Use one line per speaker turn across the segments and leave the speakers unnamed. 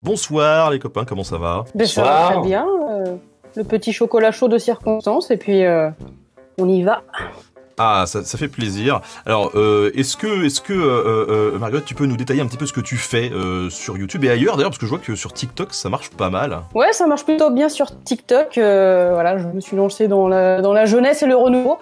Bonsoir les copains, comment ça va?
Ça va très bien, le petit chocolat chaud de circonstance, et puis on y va.
Ah, ça fait plaisir. Alors, est-ce que Margot, tu peux nous détailler un petit peu ce que tu fais sur YouTube et ailleurs d'ailleurs, parce que je vois que sur TikTok ça marche pas mal.
Ouais, ça marche plutôt bien sur TikTok. Voilà, je me suis lancée dans la jeunesse et le renouveau.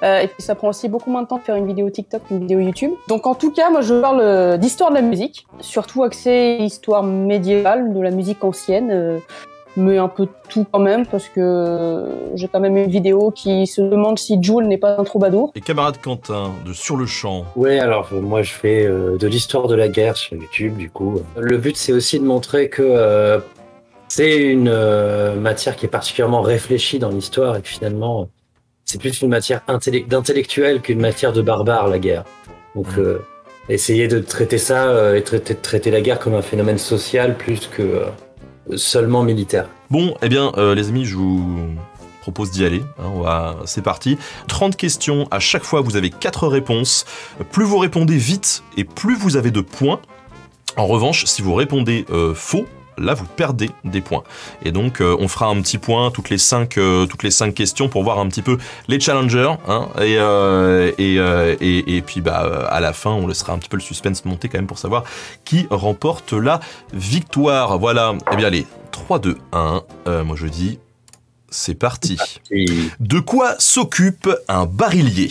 Et puis ça prend aussi beaucoup moins de temps de faire une vidéo TikTok qu'une vidéo YouTube. Donc en tout cas, moi je parle d'histoire de la musique, surtout axée histoire médiévale, de la musique ancienne. Mais un peu tout quand même, parce que j'ai quand même une vidéo qui se demande si Jul n'est pas un troubadour.
Et camarade Quentin, de Sur le Champ.
Ouais, alors moi je fais de l'histoire de la guerre sur YouTube, du coup. Le but c'est aussi de montrer que c'est une matière qui est particulièrement réfléchie dans l'histoire, et que finalement c'est plus une matière d'intellectuel qu'une matière de barbare, la guerre. Donc essayer de traiter ça et traiter la guerre comme un phénomène social plus que... seulement militaire.
Bon, eh bien, les amis, je vous propose d'y aller. C'est parti. 30 questions. À chaque fois, vous avez 4 réponses. Plus vous répondez vite et plus vous avez de points. En revanche, si vous répondez faux, là, vous perdez des points. Et donc, on fera un petit point toutes les 5 questions pour voir un petit peu les challengers. Hein, et puis, à la fin, on laissera un petit peu le suspense monter quand même pour savoir qui remporte la victoire. Voilà. Eh bien, allez, 3, 2, 1. Moi, je dis, c'est parti. De quoi s'occupe un barillier?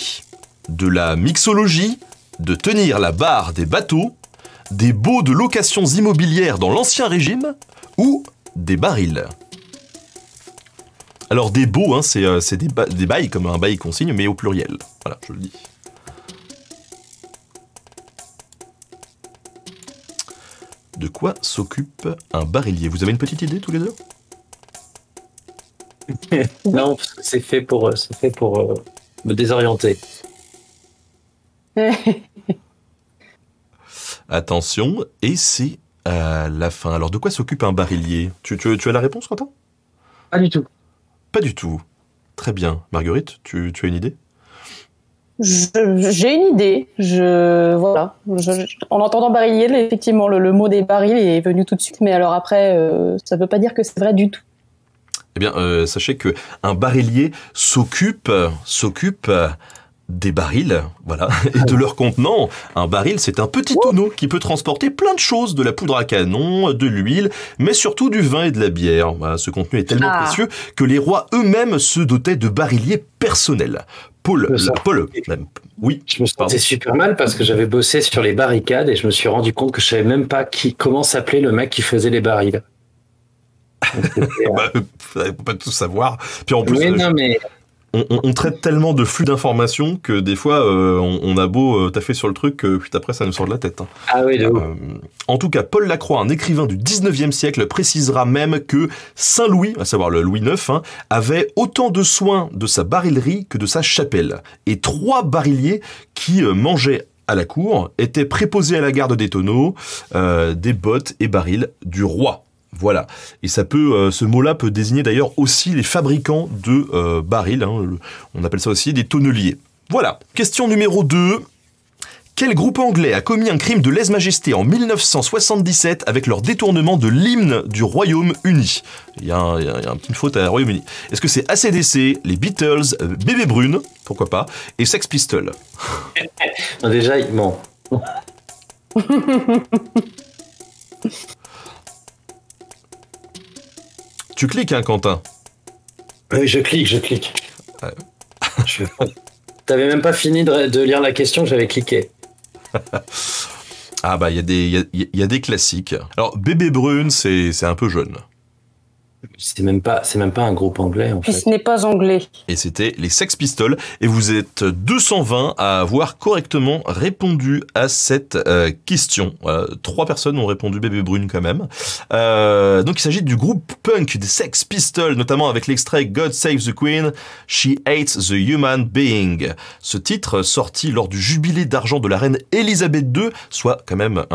De la mixologie, de tenir la barre des bateaux, des baux de locations immobilières dans l'Ancien Régime ou des barils? Alors des baux, hein, c'est des bails comme un bail consigne, mais au pluriel. Voilà, je le dis. De quoi s'occupe un barillier? Vous avez une petite idée tous les deux?
Non, c'est fait pour me désorienter.
Attention, et c'est à la fin. Alors, de quoi s'occupe un barillier? Tu as la réponse, Quentin?
Pas du tout.
Pas du tout. Très bien. Marguerite, tu as une idée?
J'ai une idée. Voilà. En entendant barillier, effectivement, le mot des barils est venu tout de suite. Mais alors après, ça ne veut pas dire que c'est vrai du tout.
Eh bien, sachez que un barillier s'occupe des barils, voilà, et de leur contenant. Un baril, c'est un petit tonneau qui peut transporter plein de choses, de la poudre à canon, de l'huile, mais surtout du vin et de la bière. Voilà, ce contenu est tellement précieux que les rois eux-mêmes se dotaient de barilliers personnels. Paul, oui.
Je me sentais super mal parce que j'avais bossé sur les barricades et je me suis rendu compte que je savais même pas comment s'appelait le mec qui faisait les barils.
Faut pas tout savoir. Puis en plus,
mais
on traite tellement de flux d'informations que des fois, on a beau taffer sur le truc, puis après ça nous sort de la tête. Hein.
Ah oui,
en tout cas, Paul Lacroix, un écrivain du 19e siècle, précisera même que Saint-Louis, à savoir le Louis IX, hein, avait autant de soin de sa barillerie que de sa chapelle. Et 3 barilliers qui mangeaient à la cour étaient préposés à la garde des tonneaux, des bottes et barils du roi. Voilà, et ça peut, ce mot-là peut désigner d'ailleurs aussi les fabricants de barils, hein, on appelle ça aussi des tonneliers. Voilà, question numéro 2. Quel groupe anglais a commis un crime de lèse-majesté en 1977 avec leur détournement de l'hymne du Royaume-Uni? Il y a une petite faute à Royaume-Uni. Est-ce que c'est AC/DC, les Beatles, Bébé Brune, pourquoi pas, et Sex Pistols?
Déjà, il ment.
Tu cliques, hein, Quentin?
Oui, je clique. T'avais même pas fini de lire la question, j'avais cliqué.
Ah bah, il y a des classiques. Alors, Bébé Brune, c'est un peu jeune.
C'est même pas un groupe anglais, en fait.
Et ce n'est pas anglais.
Et c'était les Sex Pistols. Et vous êtes 220 à avoir correctement répondu à cette question. 3 personnes ont répondu Bébé Brune quand même. Donc il s'agit du groupe punk des Sex Pistols, notamment avec l'extrait God Save the Queen, She Hates the Human Being. Ce titre, sorti lors du jubilé d'argent de la reine Elisabeth II, soit quand même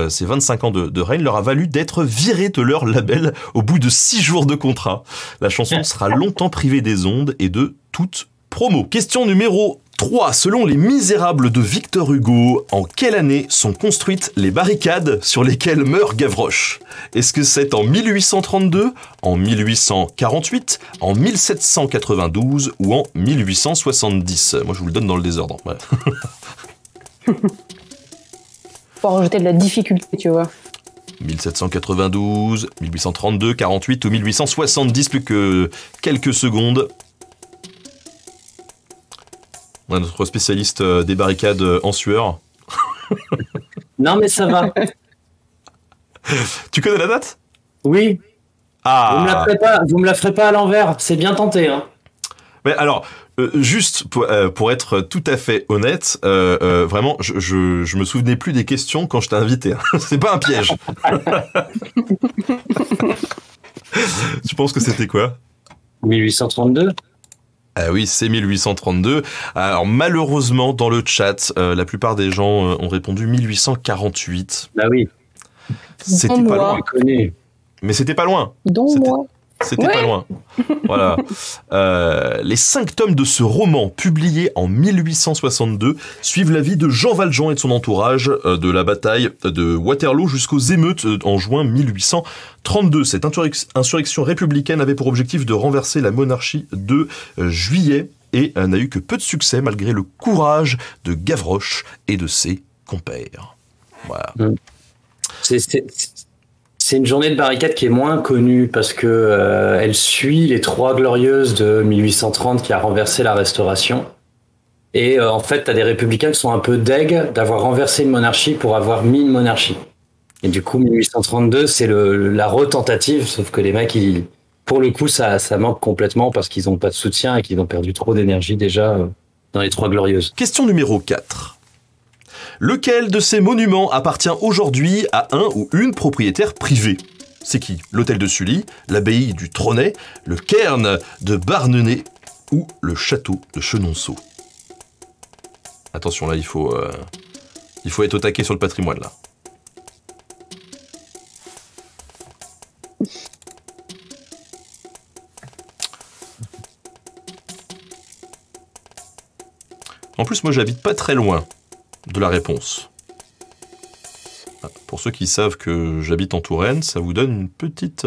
ses 25 ans de règne, leur a valu d'être virés de leur label au bout de 6 jours de contrat. La chanson sera longtemps privée des ondes et de toute promo. Question numéro 3. Selon Les Misérables de Victor Hugo, en quelle année sont construites les barricades sur lesquelles meurt Gavroche? Est-ce que c'est en 1832, en 1848, en 1792 ou en 1870? Moi, je vous le donne dans le désordre. Ouais.
Pour rajouter de la difficulté, tu vois.
1792, 1832, 48 ou 1870, plus que quelques secondes. On a notre spécialiste des barricades en sueur.
Non, mais ça va.
Tu connais la date?
Oui.
Ah.
Vous me la ferez pas à l'envers. C'est bien tenté, hein.
Mais alors, juste pour être tout à fait honnête, vraiment, je me souvenais plus des questions quand je t'ai invité. Hein. C'est pas un piège. Tu penses que c'était quoi?
1832.
Ah oui, c'est 1832. Alors malheureusement, dans le chat, la plupart des gens ont répondu 1848.
Bah oui.
C'était pas loin.
Connu.
Mais c'était pas loin. C'était pas loin. Voilà. Les 5 tomes de ce roman, publié en 1862, suivent la vie de Jean Valjean et de son entourage de la bataille de Waterloo jusqu'aux émeutes en juin 1832. Cette insurrection républicaine avait pour objectif de renverser la monarchie de Juillet et n'a eu que peu de succès malgré le courage de Gavroche et de ses compères. Voilà.
C'est une journée de barricade qui est moins connue parce que elle suit les 3 glorieuses de 1830 qui a renversé la Restauration. Et en fait, t'as des républicains qui sont un peu deg d'avoir renversé une monarchie pour avoir mis une monarchie. Et du coup, 1832, c'est la retentative, sauf que les mecs, pour le coup, ça manque complètement parce qu'ils n'ont pas de soutien et qu'ils ont perdu trop d'énergie déjà dans les 3 glorieuses.
Question numéro 4. Lequel de ces monuments appartient aujourd'hui à un ou une propriétaire privée? C'est qui? L'hôtel de Sully, l'abbaye du Trônet, le cairn de Barnenay ou le château de Chenonceau? Attention là, il faut être au taquet sur le patrimoine là. En plus, moi j'habite pas très loin de la réponse. Pour ceux qui savent que j'habite en Touraine, ça vous donne une petite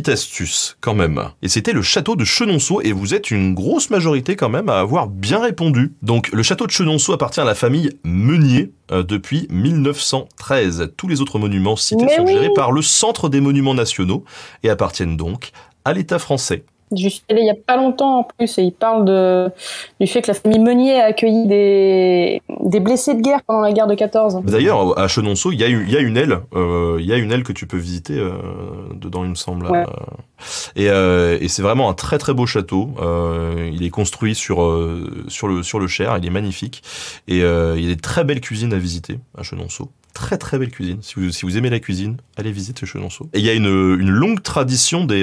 astuce quand même. Et c'était le château de Chenonceau, et vous êtes une grosse majorité quand même à avoir bien répondu. Donc le château de Chenonceau appartient à la famille Meunier depuis 1913. Tous les autres monuments cités sont gérés par le Centre des Monuments Nationaux et appartiennent donc à l'État français.
Je suis allée il n'y a pas longtemps en plus et il parle du fait que la famille Meunier a accueilli des blessés de guerre pendant la guerre de 14.
D'ailleurs, à Chenonceau, il y a une aile que tu peux visiter dedans, il me semble. Ouais. Et c'est vraiment un très très beau château. Il est construit sur le Cher, il est magnifique. Et il y a des très belles cuisines à visiter à Chenonceau. Très très belle cuisine. Si vous aimez la cuisine, allez visiter Chenonceau. Et il y a une longue tradition des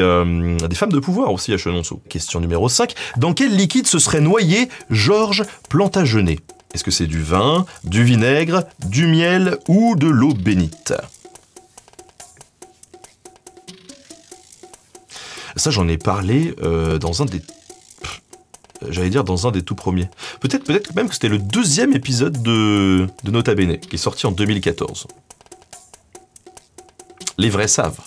femmes de pouvoir aussi à Chenonceau. Question numéro 5. Dans quel liquide se serait noyé Georges Plantagenet? Est-ce que c'est du vin, du vinaigre, du miel ou de l'eau bénite? Ça, j'en ai parlé dans un des... J'allais dire dans un des tout premiers. Peut-être même que c'était le 2e épisode de Nota Bene, qui est sorti en 2014. Les vrais savent.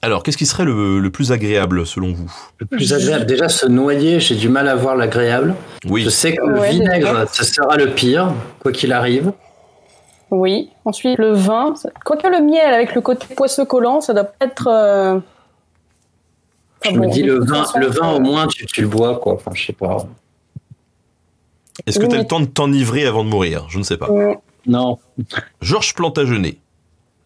Alors, qu'est-ce qui serait le plus agréable selon vous?
Le plus agréable, déjà se noyer, j'ai du mal à voir l'agréable.
Oui.
Je sais que le vinaigre, ça sera le pire, quoi qu'il arrive.
Oui, ensuite le vin, quoique le miel avec le côté poisseux collant, ça doit pas être...
Je me dis le vin au moins tu le bois quoi, enfin je sais pas.
Est-ce que tu as le temps de t'enivrer avant de mourir? Je ne sais pas.
Non.
Georges Plantagenet,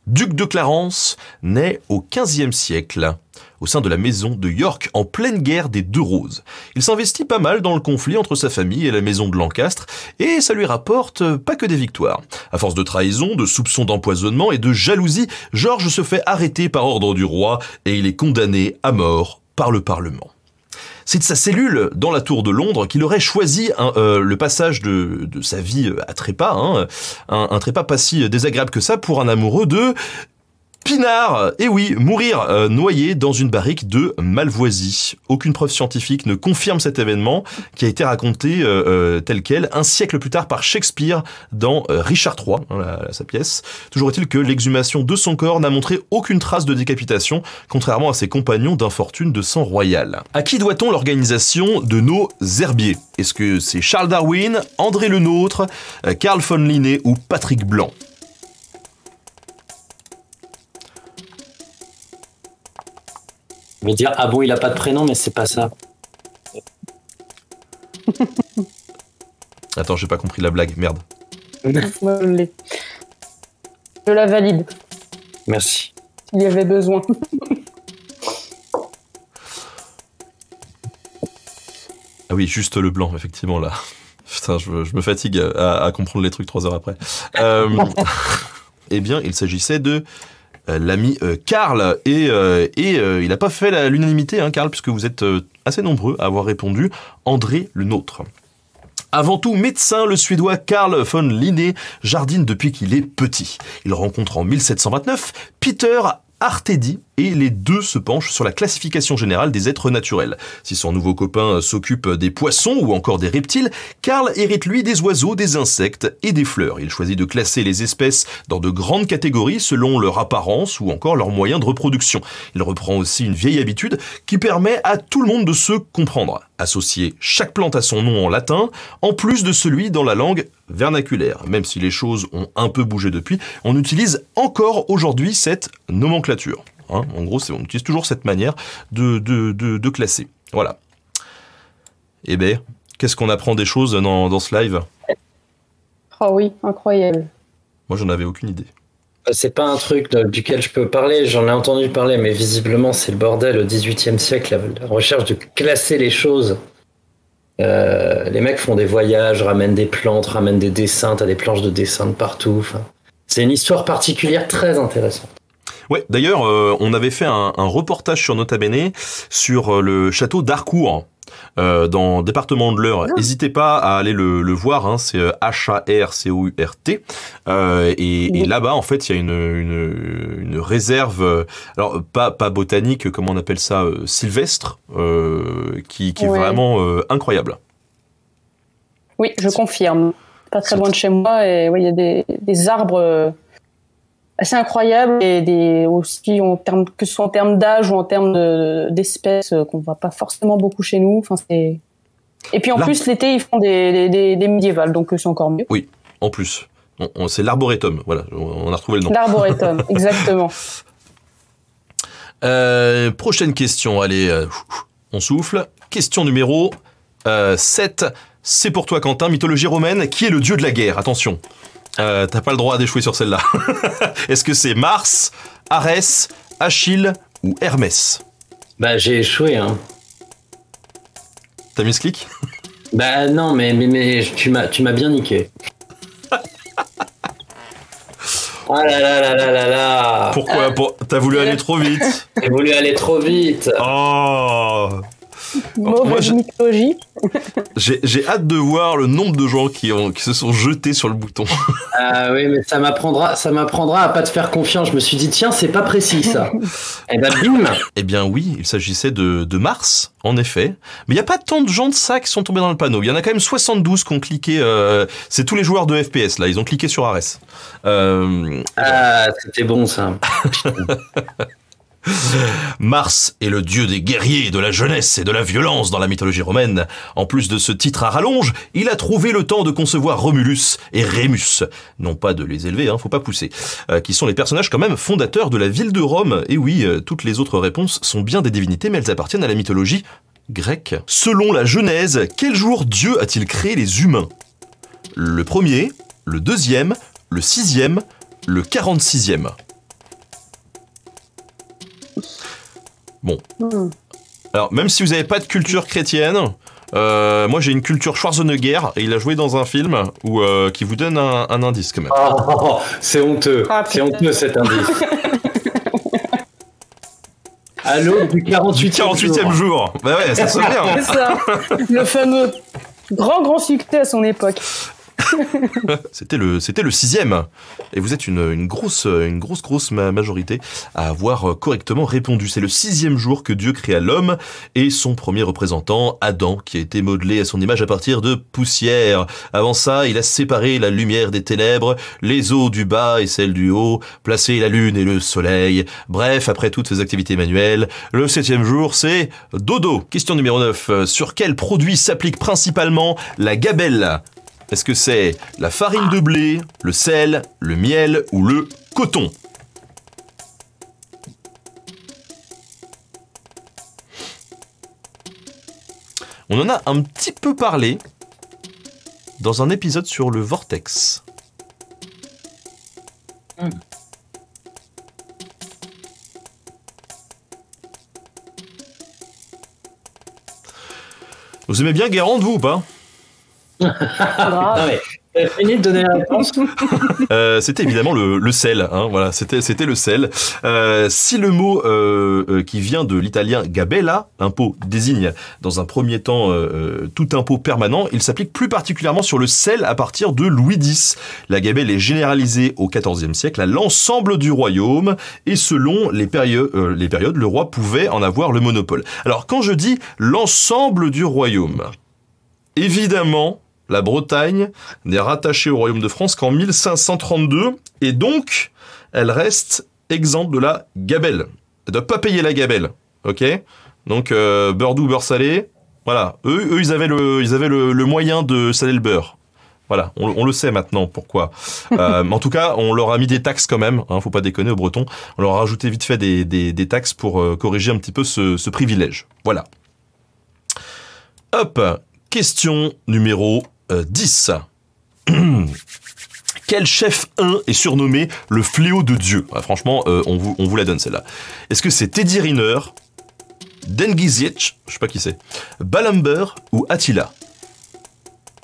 duc de Clarence, naît au XVe siècle, au sein de la maison de York, en pleine guerre des Deux Roses. Il s'investit pas mal dans le conflit entre sa famille et la maison de Lancastre, et ça lui rapporte pas que des victoires. À force de trahison, de soupçons d'empoisonnement et de jalousie, Georges se fait arrêter par ordre du roi, et il est condamné à mort par le Parlement. C'est de sa cellule dans la tour de Londres qu'il aurait choisi le passage de sa vie à trépas, un trépas pas si désagréable que ça pour un amoureux de Pinard, et oui, mourir noyé dans une barrique de Malvoisie. Aucune preuve scientifique ne confirme cet événement qui a été raconté tel quel un siècle plus tard par Shakespeare dans Richard III, sa pièce. Toujours est-il que l'exhumation de son corps n'a montré aucune trace de décapitation, contrairement à ses compagnons d'infortune de sang royal. À qui doit-on l'organisation de nos herbiers? Est-ce que c'est Charles Darwin, André Le Nôtre, Carl von Linné ou Patrick Blanc?
Je vais dire, ah bon, il a pas de prénom, mais c'est pas ça.
Attends, j'ai pas compris la blague, merde.
Moi, je l'ai. Je la valide.
Merci.
Il y avait besoin.
Ah oui, juste le blanc, effectivement, là. Putain, je me fatigue à comprendre les trucs 3 heures après. Eh bien, il s'agissait de l'ami Karl, et il n'a pas fait l'unanimité, hein, Karl, puisque vous êtes assez nombreux à avoir répondu André Le Nôtre. Avant tout médecin, le Suédois Carl von Linné jardine depuis qu'il est petit. Il rencontre en 1729 Peter Artedi et les deux se penchent sur la classification générale des êtres naturels. Si son nouveau copain s'occupe des poissons ou encore des reptiles, Karl hérite lui des oiseaux, des insectes et des fleurs. Il choisit de classer les espèces dans de grandes catégories selon leur apparence ou encore leurs moyens de reproduction. Il reprend aussi une vieille habitude qui permet à tout le monde de se comprendre. Associer chaque plante à son nom en latin, en plus de celui dans la langue vernaculaire. Même si les choses ont un peu bougé depuis, on utilise encore aujourd'hui cette nomenclature. Hein, en gros, on utilise toujours cette manière de classer. Voilà. Eh bien, qu'est-ce qu'on apprend des choses dans ce live?
Oh oui, incroyable.
Moi, j'en avais aucune idée.
C'est pas un truc duquel je peux parler, j'en ai entendu parler, mais visiblement c'est le bordel au XVIIIe siècle, la recherche de classer les choses. Les mecs font des voyages, ramènent des plantes, ramènent des dessins, t'as des planches de dessins de partout. Enfin, c'est une histoire particulière très intéressante.
Ouais, d'ailleurs, on avait fait un reportage sur Nota Bene sur le château d'Harcourt, dans le département de l'Eure. N'hésitez pas à aller le voir, hein, c'est Harcourt. Et là-bas, en fait, il y a une réserve, alors pas botanique, comment on appelle ça, sylvestre, qui est vraiment incroyable.
Oui, je confirme. Pas très loin de chez moi, et il y a des arbres assez incroyables, et aussi que ce soit en termes d'âge ou en termes d'espèces qu'on voit pas forcément beaucoup chez nous. Enfin, et puis en plus l'été ils font des médiévales, donc c'est encore mieux.
Oui, en plus. C'est l'arboretum, voilà, on a retrouvé le nom.
L'arboretum, exactement.
Prochaine question, allez, on souffle. Question numéro 7, c'est pour toi Quentin, mythologie romaine, qui est le dieu de la guerre? Attention. T'as pas le droit d'échouer sur celle-là. Est-ce que c'est Mars, Arès, Achille ou Hermès?
Bah j'ai échoué, hein.
T'as mis ce clic?
Bah non, mais tu m'as bien niqué. Oh là là là là là là.
Pourquoi? T'as voulu aller trop vite?
J'ai voulu aller trop vite.
Oh.
Mauvaise mythologie.
J'ai hâte de voir le nombre de gens qui se sont jetés sur le bouton.
Ah oui, mais ça m'apprendra à pas te faire confiance. Je me suis dit, tiens, c'est pas précis ça. Et ben bim.
Eh bien oui, il s'agissait de Mars, en effet. Mais il n'y a pas tant de gens de ça qui sont tombés dans le panneau. Il y en a quand même 72 qui ont cliqué. C'est tous les joueurs de FPS là, ils ont cliqué sur Arès.
C'était bon ça.
Mars est le dieu des guerriers, de la jeunesse et de la violence dans la mythologie romaine. En plus de ce titre à rallonge, il a trouvé le temps de concevoir Romulus et Rémus. Non pas de les élever, hein, faut pas pousser. Qui sont les personnages quand même fondateurs de la ville de Rome. Et oui, toutes les autres réponses sont bien des divinités, mais elles appartiennent à la mythologie grecque. Selon la Genèse, quel jour Dieu a-t-il créé les humains? Le premier, le deuxième, le sixième, le 46e. Bon. Alors, même si vous n'avez pas de culture chrétienne, moi j'ai une culture Schwarzenegger, et il a joué dans un film qui vous donne un indice quand même.
Oh, c'est honteux. C'est honteux cet indice. À l'aube du 48e
jour. Bah ouais, ça sonne bien.
C'est ça. Le fameux grand succès à son époque.
C'était le sixième. Et vous êtes une grosse majorité à avoir correctement répondu. C'est le 6e jour que Dieu créa l'homme et son premier représentant, Adam, qui a été modelé à son image à partir de poussière. Avant ça, il a séparé la lumière des ténèbres, les eaux du bas et celles du haut, placé la lune et le soleil. Bref, après toutes ces activités manuelles, le 7e jour, c'est dodo. Question numéro 9. Sur quel produit s'applique principalement la gabelle ? Est-ce que c'est la farine de blé, le sel, le miel ou le coton ? On en a un petit peu parlé dans un épisode sur le vortex. Vous aimez bien Guérande, vous ou pas ?
Grave.
T'as fini de donner la réponse?
C'était évidemment le sel, hein, voilà, c'était le sel. Si le mot qui vient de l'italien gabella, impôt, désigne dans un premier temps tout impôt permanent, il s'applique plus particulièrement sur le sel à partir de Louis X. La gabelle est généralisée au XIVe siècle à l'ensemble du royaume et selon les périodes, le roi pouvait en avoir le monopole. Alors quand je dis l'ensemble du royaume, évidemment, la Bretagne n'est rattachée au royaume de France qu'en 1532 et donc elle reste exempte de la gabelle. Elle ne doit pas payer la gabelle, ok ? Donc beurre doux, beurre salé, voilà. Eux ils avaient le moyen de saler le beurre. Voilà, on le sait maintenant pourquoi. En tout cas, on leur a mis des taxes quand même, hein, faut pas déconner aux Bretons. On leur a rajouté vite fait des taxes pour corriger un petit peu ce privilège. Voilà. Hop, question numéro 10. Quel chef est surnommé le fléau de Dieu ? Franchement, on vous la donne celle-là. Est-ce que c'est Teddy Riner, Dengizic, je sais pas qui c'est, Balamber ou Attila ?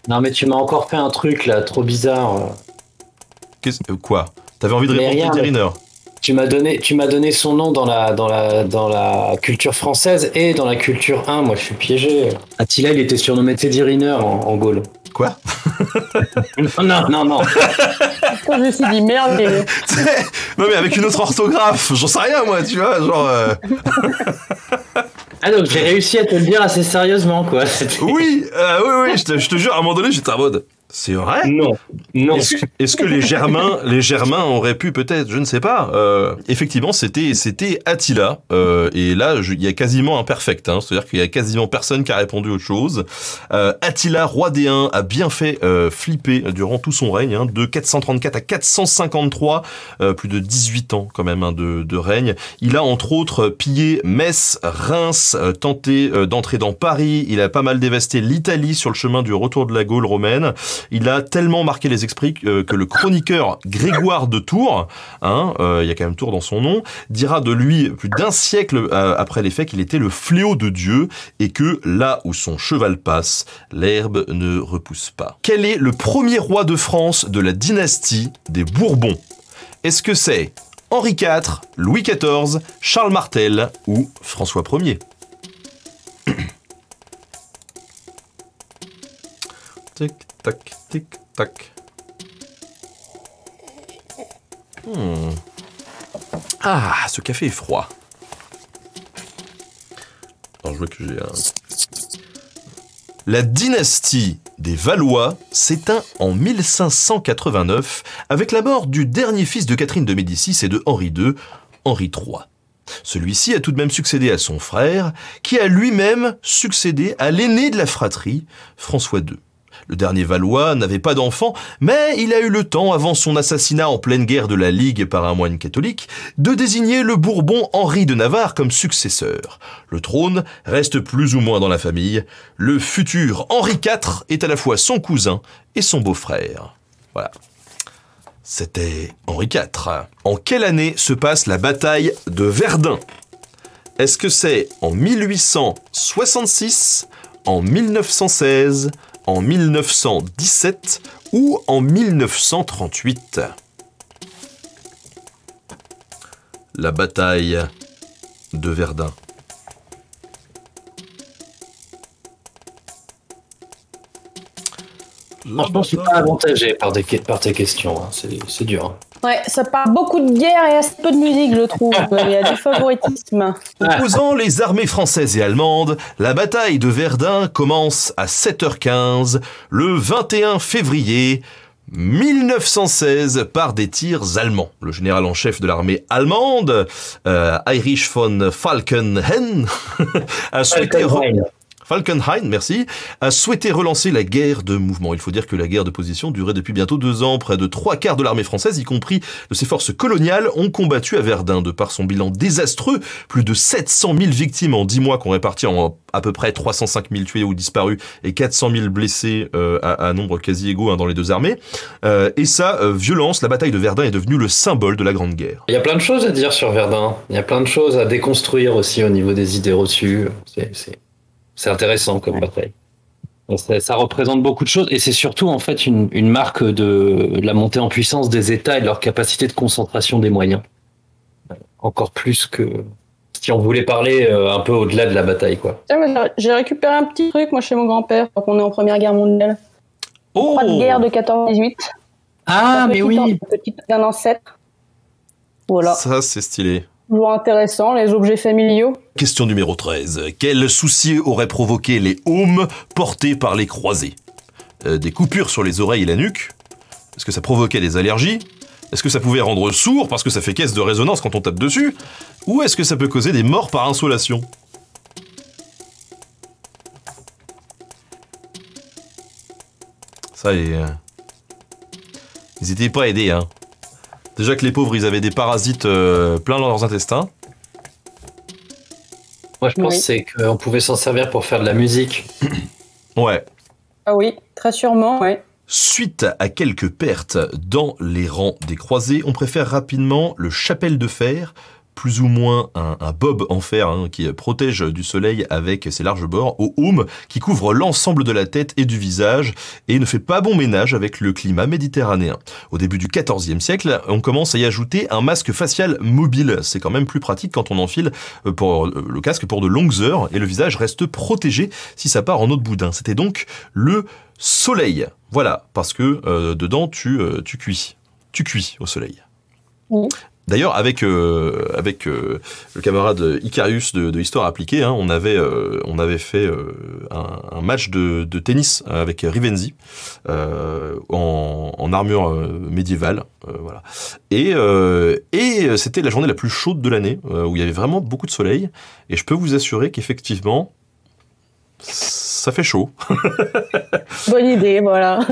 Non, mais tu m'as encore fait un truc là, trop bizarre.
Quoi ? T'avais envie de
Mais
répondre
rien,
Teddy Riner ?
Tu m'as donné son nom dans la culture française et dans la culture 1. Moi, je suis piégé. Attila, il était surnommé Teddy Riner en Gaule.
Quoi ?
Non.
Quand je me suis dit merde.
Non mais avec une autre orthographe, j'en sais rien moi, tu vois, genre...
Ah donc j'ai réussi à te le dire assez sérieusement, quoi.
Oui, je te jure, à un moment donné, j'étais en mode... C'est vrai ?
Non.
Est-ce que les Germains auraient pu peut-être, je ne sais pas. Effectivement, c'était Attila. Et là, il y a quasiment un perfect. Hein, c'est-à-dire qu'il y a quasiment personne qui a répondu autre chose. Attila, roi des Huns, a bien fait flipper durant tout son règne, hein, de 434 à 453, plus de 18 ans quand même hein, de règne. Il a entre autres pillé Metz, Reims, tenté d'entrer dans Paris. Il a pas mal dévasté l'Italie sur le chemin du retour de la Gaule romaine. Il a tellement marqué les esprits que le chroniqueur Grégoire de Tours, hein, il y a quand même Tours dans son nom, dira de lui plus d'un siècle après les faits qu'il était le fléau de Dieu et que là où son cheval passe, l'herbe ne repousse pas. Quel est le premier roi de France de la dynastie des Bourbons ? Est-ce que c'est Henri IV, Louis XIV, Charles Martel ou François Ier ? Tic, tac, tic, tac. Ah, ce café est froid. Alors, je vois que j'ai un... La dynastie des Valois s'éteint en 1589 avec la mort du dernier fils de Catherine de Médicis et de Henri II, Henri III. Celui-ci a tout de même succédé à son frère, qui a lui-même succédé à l'aîné de la fratrie, François II. Le dernier Valois n'avait pas d'enfant, mais il a eu le temps, avant son assassinat en pleine guerre de la Ligue par un moine catholique, de désigner le Bourbon Henri de Navarre comme successeur. Le trône reste plus ou moins dans la famille. Le futur Henri IV est à la fois son cousin et son beau-frère. Voilà. C'était Henri IV. En quelle année se passe la bataille de Verdun ? Est-ce que c'est en 1866, en 1916, en 1917 ou en 1938 ? La bataille de Verdun.
Franchement, je suis pas avantagé par tes questions. Hein. C'est dur. Hein.
Ouais, ça parle beaucoup de guerre et assez peu de musique, je trouve. Il y a du favoritisme.
Opposant les armées françaises et allemandes, la bataille de Verdun commence à 7h15 le 21 février 1916 par des tirs allemands. Le général en chef de l'armée allemande, Heinrich von Falkenhayn, a souhaité... Falkenhayn, merci, a souhaité relancer la guerre de mouvement. Il faut dire que la guerre de position durait depuis bientôt 2 ans. Près de 3/4 de l'armée française, y compris de ses forces coloniales, ont combattu à Verdun. De par son bilan désastreux, plus de 700 000 victimes en 10 mois, qu'on répartit en à peu près 305 000 tués ou disparus et 400 000 blessés à nombre quasi égaux dans les deux armées. Et sa violence, la bataille de Verdun est devenue le symbole de la Grande Guerre.
Il y a plein de choses à dire sur Verdun. Il y a plein de choses à déconstruire aussi au niveau des idées reçues. C'est intéressant comme bataille. Ça représente beaucoup de choses et c'est surtout en fait une marque de la montée en puissance des États et de leur capacité de concentration des moyens. Encore plus que si on voulait parler un peu au-delà de la bataille, quoi.
J'ai récupéré un petit truc, moi, chez mon grand-père, quand on est en Première Guerre mondiale.
Oh,
Pas de guerre de 14-18.
Ah, mais oui.
Un ancêtre. Voilà.
Ça, c'est stylé.
Toujours intéressant, les objets familiaux.
Question numéro 13. Quel souci aurait provoqué les aumes portés par les croisés? Des coupures sur les oreilles et la nuque? Est-ce que ça provoquait des allergies? Est-ce que ça pouvait rendre sourd parce que ça fait caisse de résonance quand on tape dessus? Ou est-ce que ça peut causer des morts par insolation? Ça, ils étaient pas aidés, hein. Déjà que les pauvres, ils avaient des parasites plein dans leurs intestins.
Moi, je pense c'est qu'on pouvait s'en servir pour faire de la musique.
Ouais.
Ah oui, très sûrement, ouais.
Suite à quelques pertes dans les rangs des croisés, on préfère rapidement le chapelle de fer, plus ou moins un bob en fer qui protège du soleil avec ses larges bords, au aume qui couvre l'ensemble de la tête et du visage et ne fait pas bon ménage avec le climat méditerranéen. Au début du XIVe siècle, on commence à y ajouter un masque facial mobile. C'est quand même plus pratique quand on enfile le casque pour de longues heures et le visage reste protégé si ça part en eau de boudin. C'était donc le soleil. Voilà, parce que dedans tu cuis. Tu cuis au soleil.
Oui.
D'ailleurs, avec le camarade Icarius de Histoire Appliquée, on avait fait un match de tennis avec Rivenzi en armure médiévale, voilà. Et c'était la journée la plus chaude de l'année où il y avait vraiment beaucoup de soleil. Et je peux vous assurer qu'effectivement, ça fait chaud.
Bonne idée, voilà.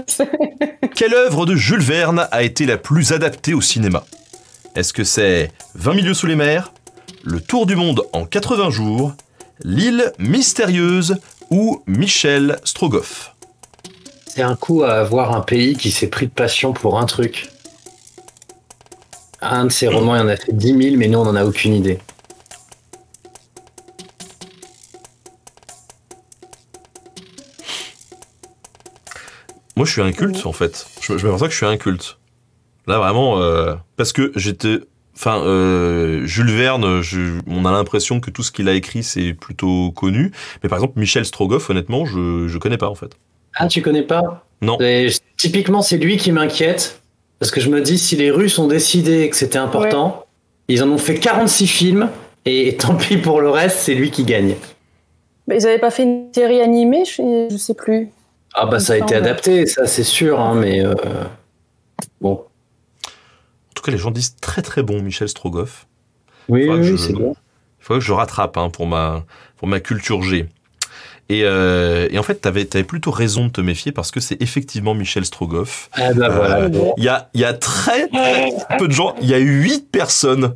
Quelle œuvre de Jules Verne a été la plus adaptée au cinéma? Est-ce que c'est 20 milieux sous les mers, Le Tour du monde en 80 jours, L'île mystérieuse ou Michel Strogoff?
C'est un coup à avoir un pays qui s'est pris de passion pour un truc. Un de ses romans, il en a fait 10 000, mais nous, on n'en a aucune idée.
Moi, je suis inculte, en fait. Je m'aperçois que je suis inculte. Là, vraiment, parce que j'étais... Enfin, Jules Verne, on a l'impression que tout ce qu'il a écrit, c'est plutôt connu. Mais par exemple, Michel Strogoff, honnêtement, je connais pas, en fait.
Ah, tu connais pas?
Non.
Typiquement, c'est lui qui m'inquiète. Parce que je me dis, si les Russes ont décidé que c'était important, ils en ont fait 46 films, et tant pis pour le reste, c'est lui qui gagne.
Mais ils avaient pas fait une série animée, je sais plus.
Ah bah ça a été adapté, ça c'est sûr, mais bon.
En tout cas, les gens disent très très bon Michel Strogoff.
Oui, c'est bon.
Il faudrait que je rattrape pour ma culture G. Et en fait, t'avais plutôt raison de te méfier parce que c'est effectivement Michel Strogoff.
Ah bah voilà.
Il y a très peu de gens. Il y a 8 personnes.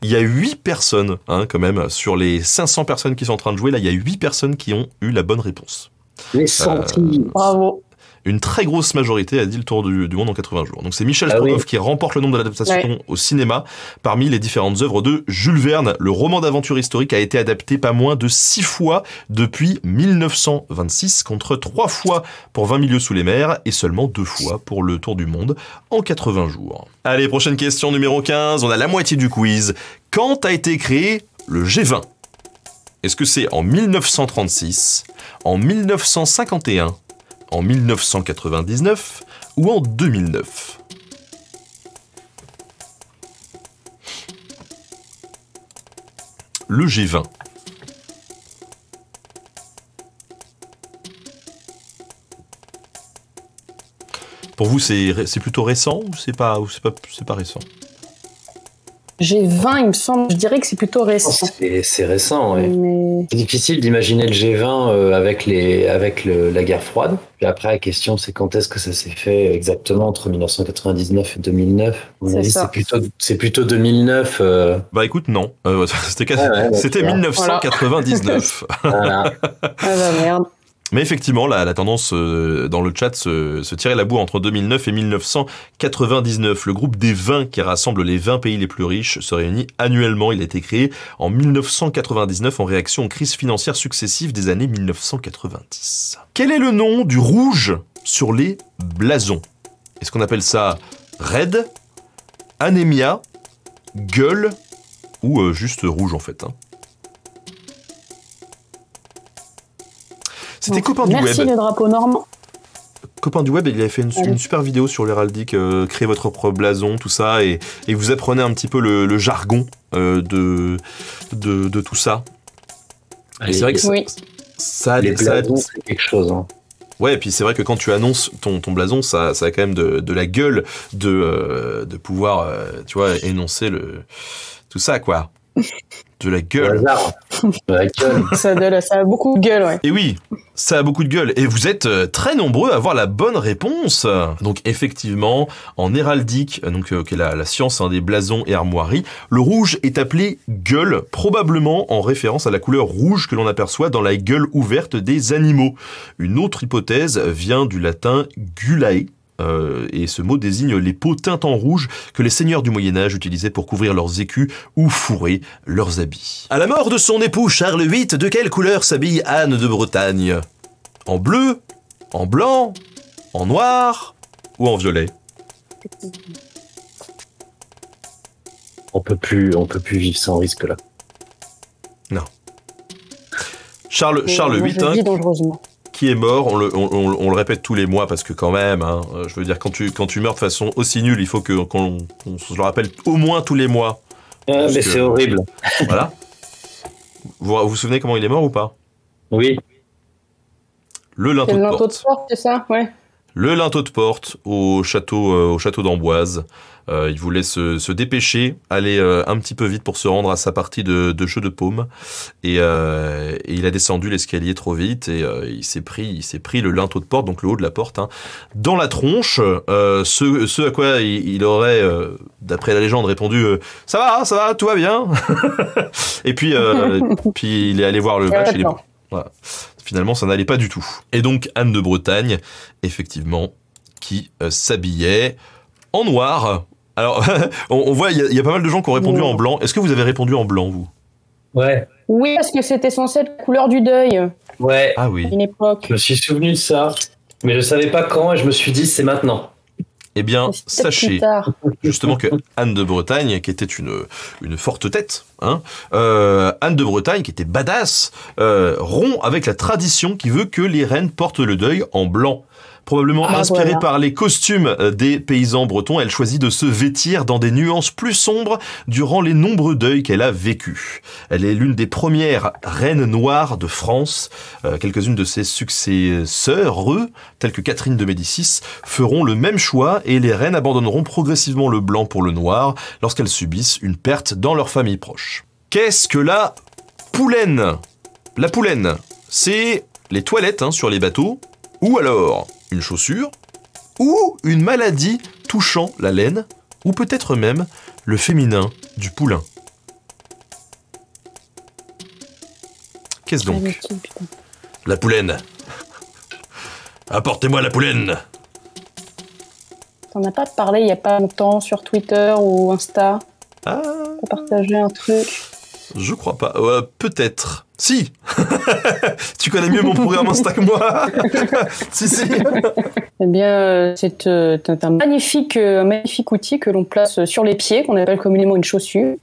Il y a 8 personnes, quand même, sur les 500 personnes qui sont en train de jouer. Là, il y a 8 personnes qui ont eu la bonne réponse.
Les centimes.
Bravo.
Une très grosse majorité a dit Le Tour du monde en 80 jours. Donc c'est Michel Strogoff qui remporte le nombre d'adaptations au cinéma parmi les différentes œuvres de Jules Verne. Le roman d'aventure historique a été adapté pas moins de 6 fois depuis 1926, contre 3 fois pour 20 milieux sous les mers et seulement 2 fois pour Le Tour du monde en 80 jours. Allez, prochaine question numéro 15, on a la moitié du quiz. Quand a été créé le G20? Est-ce que c'est en 1936, en 1951, en 1999 ou en 2009? Le G20. Pour vous, c'est plutôt récent ou c'est pas récent?
G20, il me semble, je dirais que c'est plutôt récent.
C'est récent, oui.
Mais...
C'est difficile d'imaginer le G20 avec la guerre froide. Puis après, la question, c'est quand est-ce que ça s'est fait exactement entre 1999 et 2009. À mon avis, c'est plutôt 2009.
Bah écoute, non. C'était 1999.
Voilà.
Ah bah merde.
Mais effectivement, la tendance dans le chat se tirait la bourre entre 2009 et 1999. Le groupe des 20 qui rassemble les 20 pays les plus riches se réunit annuellement. Il a été créé en 1999 en réaction aux crises financières successives des années 1990. Quel est le nom du rouge sur les blasons? Est-ce qu'on appelle ça raide, anémia, gueule ou juste rouge en fait, hein? C'était Copain du Web.
Merci les drapeaux normands.
Copain du Web, il avait fait une super vidéo sur l'héraldique, créer votre propre blason, tout ça, et vous apprenez un petit peu le jargon de tout ça. Et c'est vrai que ça
les blasons, c'est quelque chose. Hein.
Ouais, et puis c'est vrai que quand tu annonces ton blason, ça a quand même de la gueule de pouvoir, tu vois, énoncer tout ça, quoi. De la gueule.
Ça a beaucoup de gueule, ouais.
Et oui, ça a beaucoup de gueule. Et vous êtes très nombreux à avoir la bonne réponse. Donc effectivement, en héraldique, qui est la science des blasons et armoiries, le rouge est appelé gueule, probablement en référence à la couleur rouge que l'on aperçoit dans la gueule ouverte des animaux. Une autre hypothèse vient du latin gulae, et ce mot désigne les peaux teintes en rouge que les seigneurs du Moyen-Âge utilisaient pour couvrir leurs écus ou fourrer leurs habits. À la mort de son époux Charles VIII, de quelle couleur s'habille Anne de Bretagne? En bleu? En blanc? En noir? Ou en violet?
On peut plus vivre sans risque là.
Non. Charles VIII,
je vis dangereusement.
Qui est mort, on le répète tous les mois parce que quand même, hein, je veux dire, quand tu meurs de façon aussi nulle, il faut qu'on se le rappelle au moins tous les mois.
Mais c'est horrible.
Voilà. Vous vous souvenez comment il est mort ou pas?
Oui.
Le linteau de porte.
C'est ça, ouais.
Le linteau de porte au château d'Amboise. Il voulait se dépêcher, aller un petit peu vite pour se rendre à sa partie de jeu de paume. Et il a descendu l'escalier trop vite et il s'est pris le linteau de porte, donc le haut de la porte, hein, dans la tronche. Ce à quoi il aurait, d'après la légende, répondu ça va, tout va bien. Et puis il est allé voir le match. Voilà. Finalement, ça n'allait pas du tout. Et donc, Anne de Bretagne, effectivement, qui s'habillait en noir. Alors, on voit, il y a pas mal de gens qui ont répondu en blanc. Est-ce que vous avez répondu en blanc, vous?
Ouais.
Oui, parce que c'était censé être la couleur du deuil.
Ouais.
Ah oui.
À une époque.
Je me suis souvenu de ça, mais je savais pas quand et je me suis dit c'est maintenant.
Eh bien, sachez justement que Anne de Bretagne, qui était une forte tête, hein, Anne de Bretagne, qui était badass, rompt avec la tradition qui veut que les reines portent le deuil en blanc. Probablement inspirée par les costumes des paysans bretons, elle choisit de se vêtir dans des nuances plus sombres durant les nombreux deuils qu'elle a vécus. Elle est l'une des premières reines noires de France. Quelques-unes de ses successeurs, telles que Catherine de Médicis, feront le même choix et les reines abandonneront progressivement le blanc pour le noir lorsqu'elles subissent une perte dans leur famille proche. Qu'est-ce que la poulaine? La poulaine, c'est les toilettes sur les bateaux, ou alors une chaussure, ou une maladie touchant la laine, ou peut-être même le féminin du poulain. Qu'est-ce donc? La poulaine. Apportez-moi la poulaine.
T'en as pas parlé il y a pas longtemps sur Twitter ou Insta pour partager un truc?
Je crois pas. Peut-être. Si. Tu connais mieux mon programme Insta que moi. Si.
Eh bien, c'est un magnifique outil que l'on place sur les pieds, qu'on appelle communément une chaussure.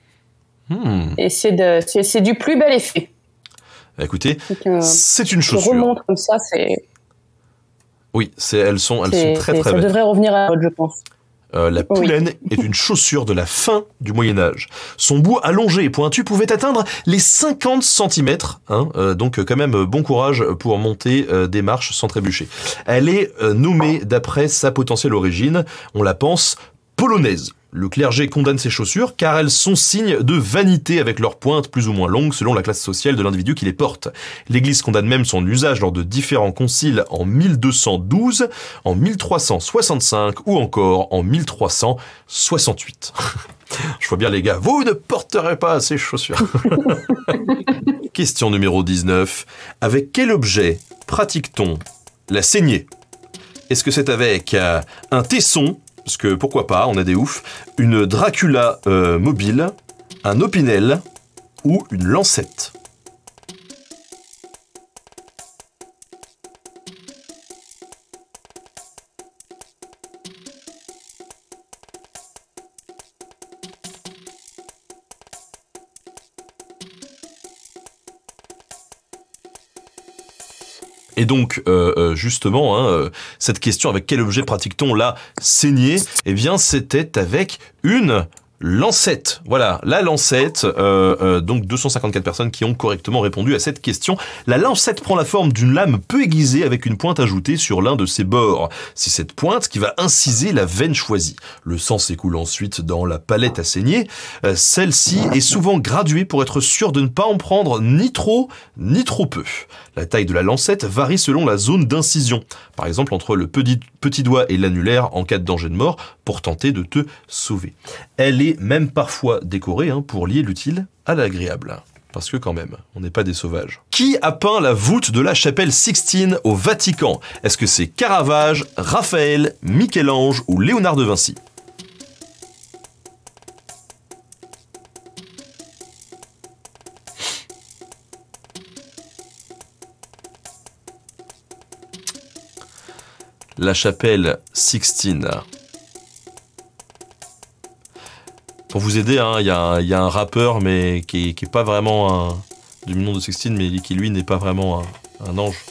Et c'est du plus bel effet.
Écoutez, c'est une chaussure.
Je remonte comme ça, c'est...
Oui, elles sont très très
ça
belles.
devrait revenir à la mode, je pense.
La poulaine est une chaussure de la fin du Moyen-Âge. Son bout allongé et pointu pouvait atteindre les 50 cm, donc quand même bon courage pour monter des marches sans trébucher. Elle est nommée d'après sa potentielle origine, on la pense polonaise. Le clergé condamne ces chaussures car elles sont signe de vanité avec leurs pointes plus ou moins longues selon la classe sociale de l'individu qui les porte. L'Église condamne même son usage lors de différents conciles en 1212, en 1365 ou encore en 1368. Je vois bien les gars, vous ne porterez pas ces chaussures. Question numéro 19. Avec quel objet pratique-t-on la saignée? Est-ce que c'est avec un tesson? Parce que pourquoi pas, on a des oufs. Une Dracula mobile, un opinel ou une lancette. Et donc, justement, cette question avec quel objet pratique-t-on la saignée? Eh bien, c'était avec une lancette. Voilà, la lancette. Donc, 254 personnes qui ont correctement répondu à cette question. La lancette prend la forme d'une lame peu aiguisée avec une pointe ajoutée sur l'un de ses bords. C'est cette pointe qui va inciser la veine choisie. Le sang s'écoule ensuite dans la palette à saigner. Celle-ci est souvent graduée pour être sûre de ne pas en prendre ni trop peu. La taille de la lancette varie selon la zone d'incision. Par exemple, entre le petit doigt et l'annulaire en cas de danger de mort pour tenter de te sauver. Elle est même parfois décorée pour lier l'utile à l'agréable. Parce que quand même, on n'est pas des sauvages. Qui a peint la voûte de la chapelle Sixtine au Vatican? Est-ce que c'est Caravage, Raphaël, Michel-Ange ou Léonard de Vinci? La chapelle Sixtine. Pour vous aider, il y a un rappeur, mais qui est pas vraiment du nom de Sixtine, mais qui lui n'est pas vraiment un ange.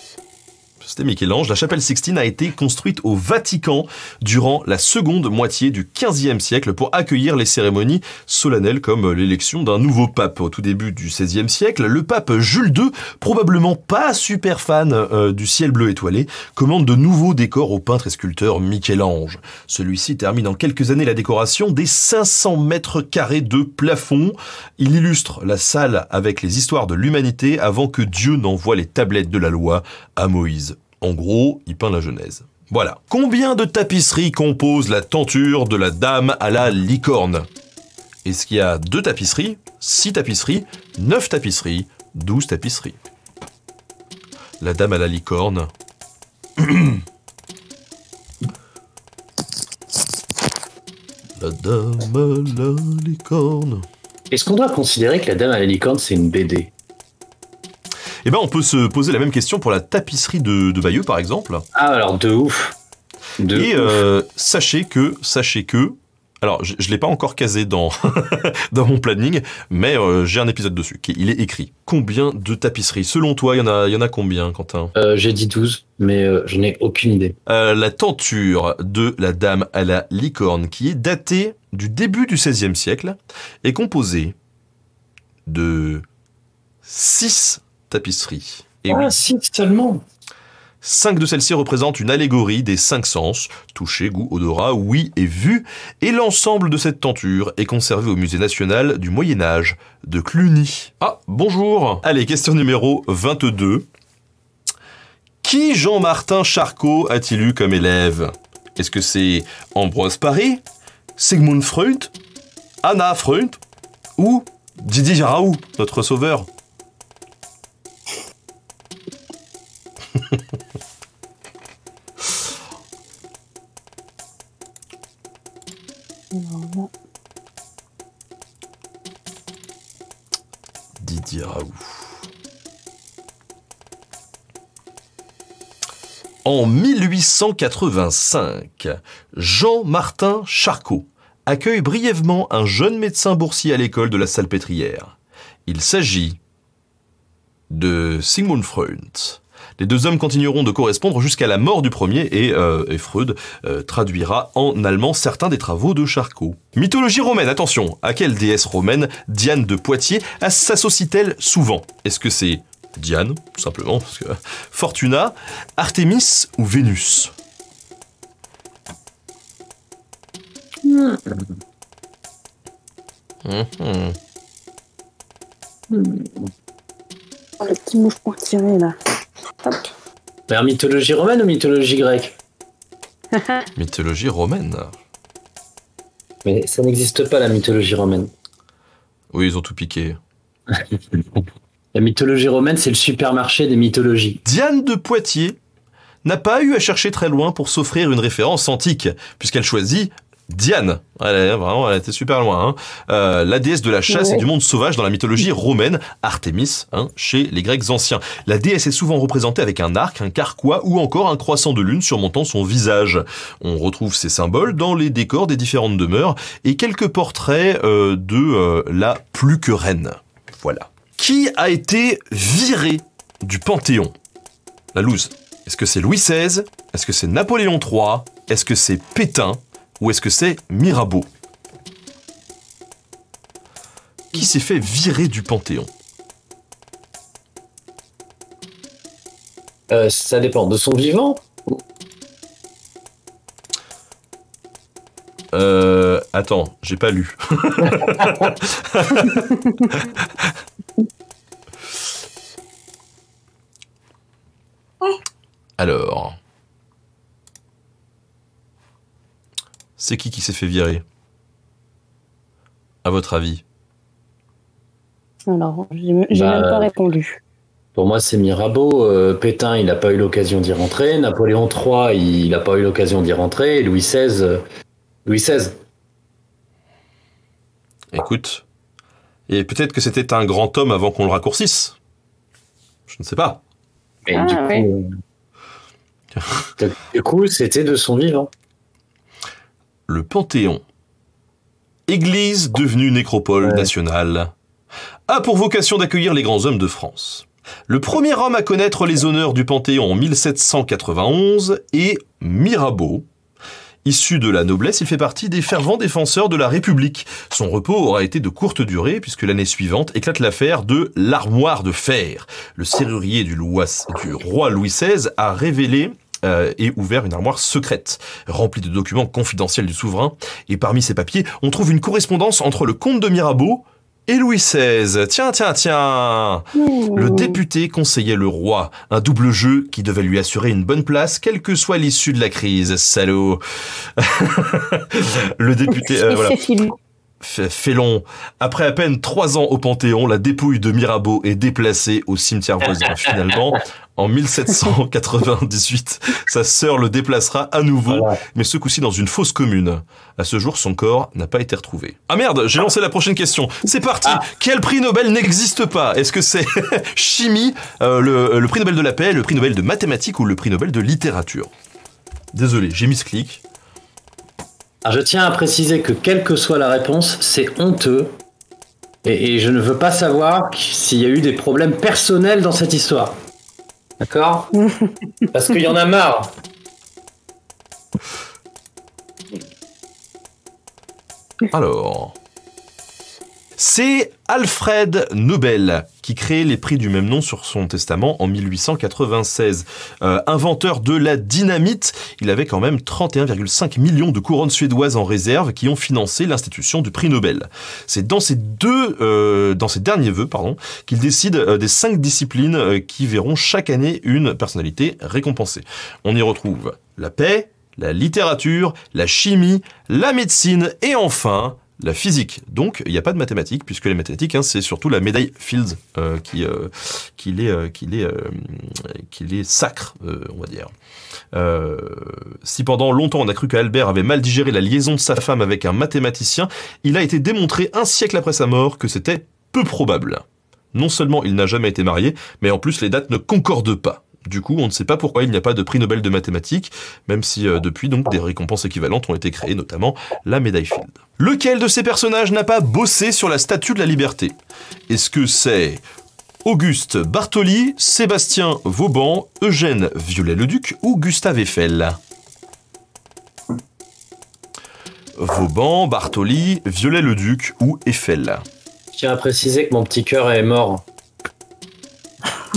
C'était Michel-Ange. La chapelle Sixtine a été construite au Vatican durant la seconde moitié du XVe siècle pour accueillir les cérémonies solennelles comme l'élection d'un nouveau pape. Au tout début du XVIe siècle, le pape Jules II, probablement pas super fan du ciel bleu étoilé, commande de nouveaux décors au peintre et sculpteur Michel-Ange. Celui-ci termine en quelques années la décoration des 500 mètres carrés de plafond. Il illustre la salle avec les histoires de l'humanité avant que Dieu n'envoie les tablettes de la loi à Moïse. En gros, il peint la Genèse. Voilà. Combien de tapisseries composent la tenture de la dame à la licorne? Est-ce qu'il y a 2 tapisseries, 6 tapisseries, 9 tapisseries, 12 tapisseries? La dame à la licorne. La dame à la licorne.
Est-ce qu'on doit considérer que la dame à la licorne, c'est une BD?
Eh ben, on peut se poser la même question pour la tapisserie de Bayeux, par exemple.
Ah, alors de ouf.
Sachez que, alors je l'ai pas encore casé dans dans mon planning, mais j'ai un épisode dessus. Il est écrit. Combien de tapisseries? Selon toi, il y en a combien, Quentin?
J'ai dit 12, mais je n'ai aucune idée.
La tenture de la dame à la licorne, qui est datée du début du XVIe siècle, est composée de 6 tapisseries. Et oui,
6 seulement.
5 de celles-ci représentent une allégorie des 5 sens, toucher, goût, odorat, ouïe et vue, et l'ensemble de cette tenture est conservé au Musée national du Moyen-Âge de Cluny. Ah, bonjour. Allez, question numéro 22. Qui Jean-Martin Charcot a-t-il eu comme élève? Est-ce que c'est Ambroise Paré, Sigmund Freud, Anna Freud ou Didier Raoult, notre sauveur? Didier Raoult. En 1885, Jean-Martin Charcot accueille brièvement un jeune médecin boursier à l'école de la Salpêtrière. Il s'agit de Sigmund Freud. Les deux hommes continueront de correspondre jusqu'à la mort du premier et Freud traduira en allemand certains des travaux de Charcot. Mythologie romaine, attention, à quelle déesse romaine Diane de Poitiers s'associe-t-elle souvent? Est-ce que c'est Diane, tout simplement, parce que Fortuna, Artémis ou Vénus?
Oh, le petit mouche pointillé là. Hop.
Alors, mythologie romaine ou mythologie grecque?
Mythologie romaine.
Mais ça n'existe pas, la mythologie romaine.
Oui, ils ont tout piqué.
La mythologie romaine, c'est le supermarché des mythologies.
Diane de Poitiers n'a pas eu à chercher très loin pour s'offrir une référence antique, puisqu'elle choisit Diane. Elle était super loin. La déesse de la chasse et du monde sauvage dans la mythologie romaine, Artémis, chez les Grecs anciens. La déesse est souvent représentée avec un arc, un carquois ou encore un croissant de lune surmontant son visage. On retrouve ces symboles dans les décors des différentes demeures et quelques portraits de la plus que reine. Voilà. Qui a été viré du Panthéon? La loose. Est-ce que c'est Louis XVI? Est-ce que c'est Napoléon III? Est-ce que c'est Pétain? Ou est-ce que c'est Mirabeau? Qui s'est fait virer du Panthéon?
Ça dépend de son vivant.
Attends, j'ai pas lu. Alors... C'est qui s'est fait virer? À votre avis?
Alors, j'ai même pas répondu.
Pour moi, c'est Mirabeau. Pétain, il n'a pas eu l'occasion d'y rentrer. Napoléon III, il n'a pas eu l'occasion d'y rentrer. Et Louis XVI...
Écoute, et peut-être que c'était un grand homme avant qu'on le raccourcisse. Je ne sais pas.
Mais du coup, c'était de son vivant.
Le Panthéon, église devenue nécropole nationale, a pour vocation d'accueillir les grands hommes de France. Le premier homme à connaître les honneurs du Panthéon en 1791 est Mirabeau. Issu de la noblesse, il fait partie des fervents défenseurs de la République. Son repos aura été de courte durée puisque l'année suivante éclate l'affaire de l'armoire de fer. Le serrurier du roi Louis XVI a révélé et ouvert une armoire secrète, remplie de documents confidentiels du souverain. Et parmi ces papiers, on trouve une correspondance entre le comte de Mirabeau et Louis XVI. Tiens. Le député conseillait le roi, un double jeu qui devait lui assurer une bonne place, quelle que soit l'issue de la crise, salaud. Le député... voilà. Félon. Après à peine 3 ans au Panthéon, la dépouille de Mirabeau est déplacée au cimetière voisin. Finalement, en 1798, sa sœur le déplacera à nouveau, mais ce coup-ci dans une fosse commune. À ce jour, son corps n'a pas été retrouvé. Ah merde, j'ai lancé la prochaine question. C'est parti. Quel prix Nobel n'existe pas? Est-ce que c'est chimie, le prix Nobel de la paix, le prix Nobel de mathématiques ou le prix Nobel de littérature? Désolé, j'ai mis ce clic.
Alors, je tiens à préciser que quelle que soit la réponse, c'est honteux. Et je ne veux pas savoir s'il y a eu des problèmes personnels dans cette histoire. D'accord? Parce qu'il y en a marre.
Alors... C'est Alfred Nobel qui crée les prix du même nom sur son testament en 1896. Inventeur de la dynamite, il avait quand même 31,5 millions de couronnes suédoises en réserve qui ont financé l'institution du prix Nobel. C'est dans ces derniers vœux, qu'il décide des 5 disciplines qui verront chaque année une personnalité récompensée. On y retrouve la paix, la littérature, la chimie, la médecine et enfin... la physique. Donc, il n'y a pas de mathématiques, puisque les mathématiques, c'est surtout la médaille Fields qui les sacre, on va dire. Si pendant longtemps on a cru qu'Albert avait mal digéré la liaison de sa femme avec un mathématicien, il a été démontré un siècle après sa mort que c'était peu probable. Non seulement il n'a jamais été marié, mais en plus les dates ne concordent pas. Du coup, on ne sait pas pourquoi il n'y a pas de prix Nobel de mathématiques, même si depuis, donc, des récompenses équivalentes ont été créées, notamment la médaille Fields. Lequel de ces personnages n'a pas bossé sur la Statue de la Liberté? Est-ce que c'est Auguste Bartoli, Sébastien Vauban, Eugène Viollet-le-Duc ou Gustave Eiffel? Vauban, Bartoli, Viollet-le-Duc ou Eiffel?
Je tiens à préciser que mon petit cœur est mort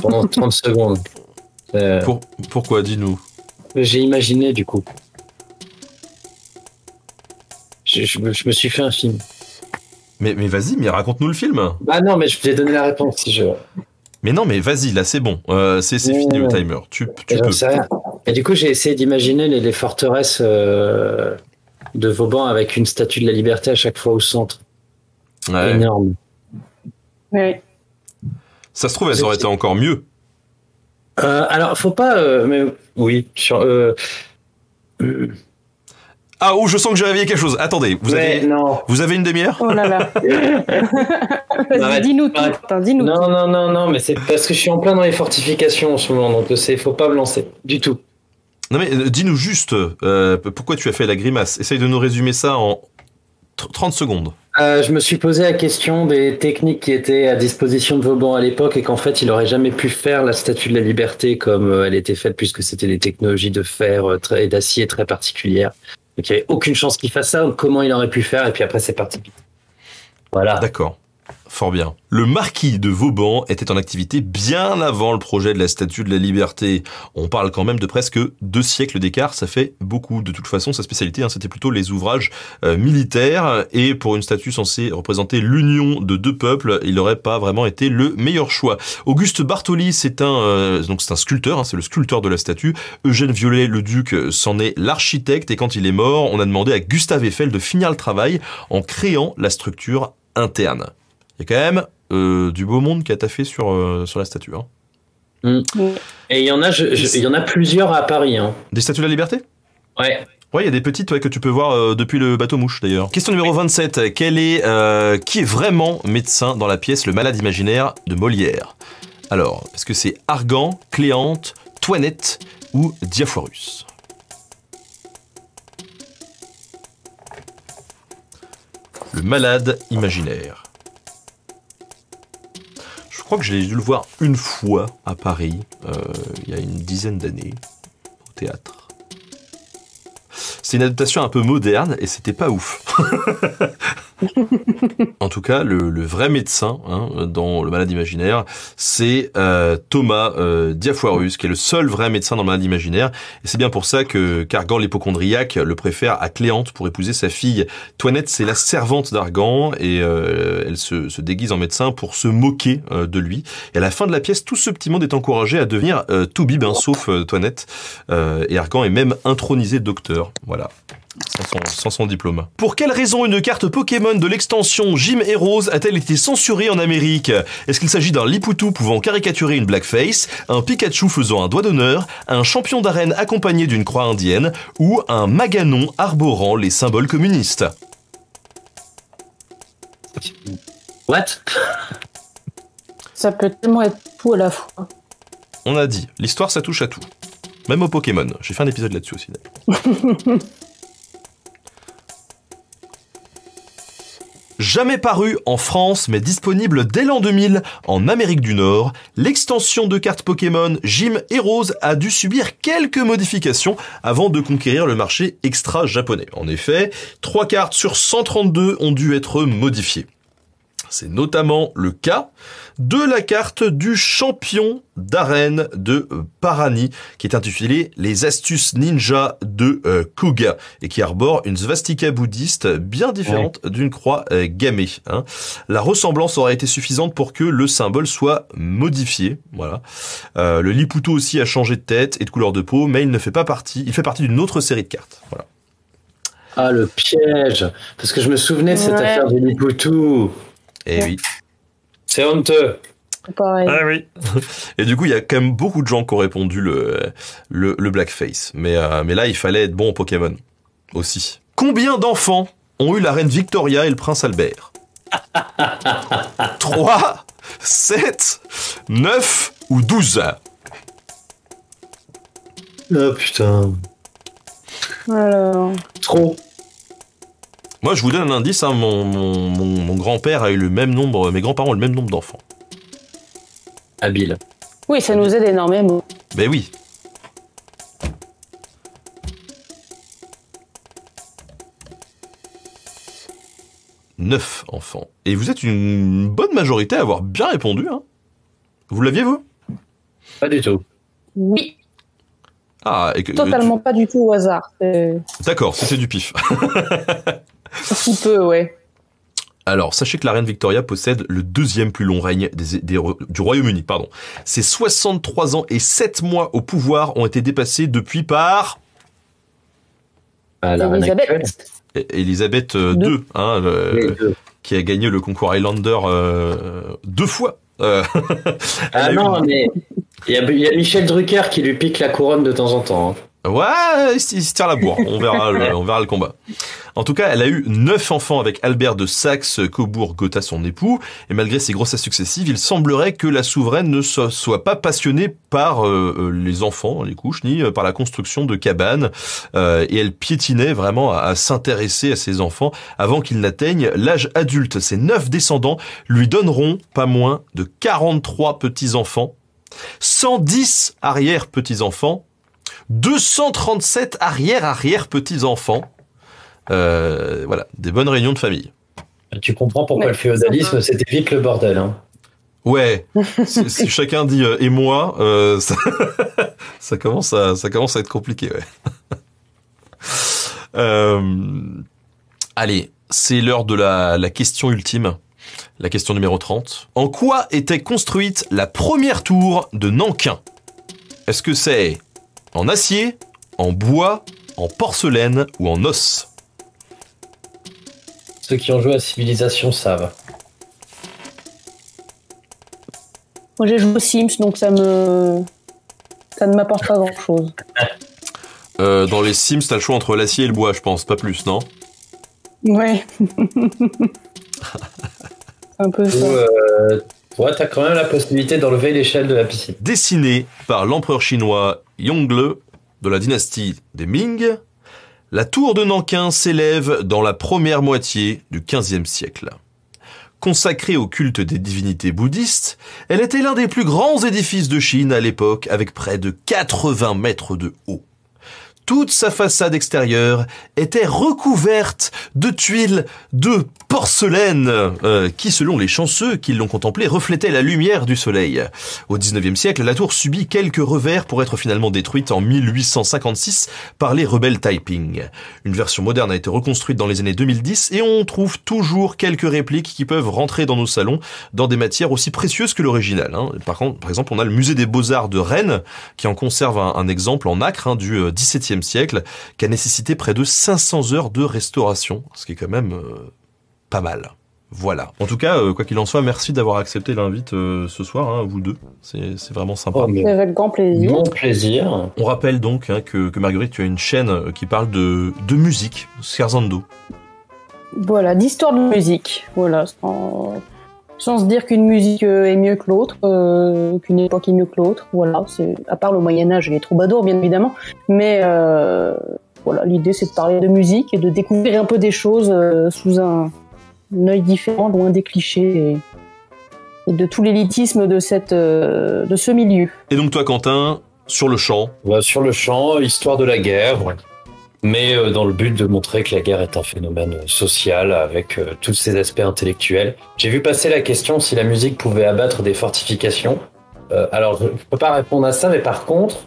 pendant 30 secondes.
Pourquoi, dis-nous?
J'ai imaginé du coup. Je me suis fait un film.
Mais vas-y, mais raconte-nous le film.
Bah non, mais je t'ai donné la réponse si je veux.
Mais non, mais vas-y, là c'est bon. C'est fini le timer. Tu peux.
Sais rien. Et du coup, j'ai essayé d'imaginer les forteresses de Vauban avec une statue de la liberté à chaque fois au centre.
Ouais.
Énorme.
Ouais.
Ça se trouve, elles auraient été encore mieux.
Alors, faut pas. Mais oui.
Ah, je sens que j'ai réveillé quelque chose. Attendez, vous avez une demi-heure?
Oh là là. Vas-y, dis-nous tout. Attends, dis-nous tout.
Non, mais c'est parce que je suis en plein dans les fortifications en ce moment, donc faut pas me lancer du tout.
Non mais dis-nous juste pourquoi tu as fait la grimace. Essaye de nous résumer ça en 30 secondes.
Je me suis posé la question des techniques qui étaient à disposition de Vauban à l'époque et qu'en fait il aurait jamais pu faire la statue de la liberté comme elle était faite puisque c'était des technologies de fer et d'acier très particulières. Donc il n'y avait aucune chance qu'il fasse ça, donc comment il aurait pu faire, et puis après c'est parti. Voilà.
D'accord. Fort bien. Le marquis de Vauban était en activité bien avant le projet de la Statue de la Liberté. On parle quand même de presque 2 siècles d'écart, ça fait beaucoup. De toute façon, sa spécialité, c'était plutôt les ouvrages militaires. Et pour une statue censée représenter l'union de 2 peuples, il n'aurait pas vraiment été le meilleur choix. Auguste Bartoli, c'est un sculpteur, c'est le sculpteur de la statue. Eugène Viollet-le-Duc s'en est l'architecte. Et quand il est mort, on a demandé à Gustave Eiffel de finir le travail en créant la structure interne. Il y a quand même du beau monde qui a taffé sur la statue. Hein.
Et il y en a plusieurs à Paris. Hein.
Des statues de la liberté?
Ouais.
Ouais, il y a des petites que tu peux voir depuis le bateau-mouche d'ailleurs. Question numéro 27. Qui est vraiment médecin dans la pièce Le Malade imaginaire de Molière? Alors, est-ce que c'est Argan, Cléante, Toinette ou Diafoirus? Le Malade imaginaire. Je crois que j'ai dû le voir une fois à Paris, il y a une dizaine d'années, au théâtre. C'est une adaptation un peu moderne et c'était pas ouf. En tout cas, le vrai médecin dans Le Malade imaginaire, c'est Thomas Diafoirus, qui est le seul vrai médecin dans Le Malade imaginaire. Et c'est bien pour ça que qu'Argan l'hypocondriaque le préfère à Cléante pour épouser sa fille. Toinette, c'est la servante d'Argan et elle se déguise en médecin pour se moquer de lui. Et à la fin de la pièce, tout ce petit monde est encouragé à devenir toubib, sauf Toinette. Et Argan est même intronisé docteur. Voilà. Sans son diplôme. Pour quelle raison une carte Pokémon de l'extension Jim et Rose a-t-elle été censurée en Amérique? Est-ce qu'il s'agit d'un Lipoutou pouvant caricaturer une blackface, un Pikachu faisant un doigt d'honneur, un champion d'arène accompagné d'une croix indienne ou un Maganon arborant les symboles communistes?
What?
Ça peut tellement être tout à la fois.
On a dit, l'histoire ça touche à tout. Même au Pokémon. J'ai fait un épisode là-dessus aussi. Jamais paru en France, mais disponible dès l'an 2000 en Amérique du Nord, l'extension de cartes Pokémon Jim et Rose a dû subir quelques modifications avant de conquérir le marché extra-japonais. En effet, 3 cartes sur 132 ont dû être modifiées. C'est notamment le cas de la carte du champion d'arène de Parani, qui est intitulée Les astuces ninja de Kuga, et qui arbore une svastika bouddhiste bien différente d'une croix gammée. La ressemblance aurait été suffisante pour que le symbole soit modifié. Voilà. Le Lipoutou aussi a changé de tête et de couleur de peau, mais il fait partie d'une autre série de cartes. Voilà.
Ah, le piège! Parce que je me souvenais de cette affaire du Lipoutou.
Eh oui.
C'est honteux.
Pareil.
Ah oui. Et du coup, il y a quand même beaucoup de gens qui ont répondu le blackface. Mais là, il fallait être bon au Pokémon aussi. Combien d'enfants ont eu la reine Victoria et le prince Albert? 3, 7, 9 ou 12?
Oh putain.
Alors...
Trop.
Moi, je vous donne un indice, mon grand-père a eu le même nombre, mes grands-parents ont le même nombre d'enfants.
habile.
Oui, ça nous aide énormément.
Ben oui. Neuf enfants. Et vous êtes une bonne majorité à avoir bien répondu. Hein. Vous l'aviez, vous?
Pas du tout.
Oui.
Ah,
Totalement pas du tout au hasard.
D'accord, c'était du pif.
Un petit peu, ouais.
Alors, sachez que la reine Victoria possède le deuxième plus long règne du Royaume-Uni. Pardon. Ses 63 ans et 7 mois au pouvoir ont été dépassés depuis par... Elisabeth II, hein, qui a gagné le concours Highlander 2 fois.
Mais il y a Michel Drucker qui lui pique la couronne de temps en temps. Hein.
Ouais, il se tire la bourre. On verra le combat. En tout cas, elle a eu 9 enfants avec Albert de Saxe-Cobourg-Gotha, son époux. Et malgré ses grossesses successives, il semblerait que la souveraine ne soit pas passionnée par les enfants, les couches, ni par la construction de cabanes. Et elle piétinait vraiment à s'intéresser à ses enfants avant qu'ils n'atteignent l'âge adulte. Ses 9 descendants lui donneront pas moins de 43 petits-enfants, 110 arrière-petits-enfants, 237 arrière-petits-enfants. Voilà, des bonnes réunions de famille.
Tu comprends pourquoi le féodalisme, c'était vite le bordel. Hein.
Ouais, si chacun dit et moi, ça commence à être compliqué. Ouais. Allez, c'est l'heure de la question ultime, la question numéro 30. En quoi était construite la première tour de Nankin? Est-ce que c'est en acier, en bois, en porcelaine ou en os?
Ceux qui ont joué à Civilisation savent.
Moi, j'ai joué aux Sims, donc ça ne m'apporte pas grand-chose.
Dans les Sims, t'as le choix entre l'acier et le bois, je pense, pas plus, non?
Ouais. Un peu ça.
Ouais, t'as quand même la possibilité d'enlever l'échelle de la piscine.
Dessiné par l'empereur chinois Yongle de la dynastie des Ming, la tour de Nankin s'élève dans la première moitié du XVe siècle. Consacrée au culte des divinités bouddhistes, elle était l'un des plus grands édifices de Chine à l'époque, avec près de 80 mètres de haut. Toute sa façade extérieure était recouverte de tuiles de porcelaine qui, selon les chanceux qui l'ont contemplée, reflétaient la lumière du soleil. Au XIXe siècle, la tour subit quelques revers pour être finalement détruite en 1856 par les rebelles Taiping. Une version moderne a été reconstruite dans les années 2010 et on trouve toujours quelques répliques qui peuvent rentrer dans nos salons dans des matières aussi précieuses que l'original. Hein. Par exemple, on a le musée des Beaux-Arts de Rennes qui en conserve un exemple en nacre du XVIIe siècle qui a nécessité près de 500 heures de restauration, ce qui est quand même pas mal. Voilà. En tout cas, quoi qu'il en soit, merci d'avoir accepté l'invite ce soir, hein, vous deux. C'est vraiment sympa.
C'est avec grand plaisir.
Bon plaisir.
On rappelle donc que Marguerite, tu as une chaîne qui parle de musique, Scherzando.
Voilà, d'histoire de musique. Voilà, sans se dire qu'une musique est mieux que l'autre, qu'une époque est mieux que l'autre. Voilà, à part le Moyen-Âge et les troubadours, bien évidemment. Mais voilà, l'idée, c'est de parler de musique et de découvrir un peu des choses sous un œil différent, loin des clichés et de tout l'élitisme de ce milieu.
Et donc toi, Quentin, sur le champ?
Sur le champ, histoire de la guerre. Ouais. Mais dans le but de montrer que la guerre est un phénomène social avec tous ses aspects intellectuels. J'ai vu passer la question si la musique pouvait abattre des fortifications. Alors, je ne peux pas répondre à ça, mais par contre,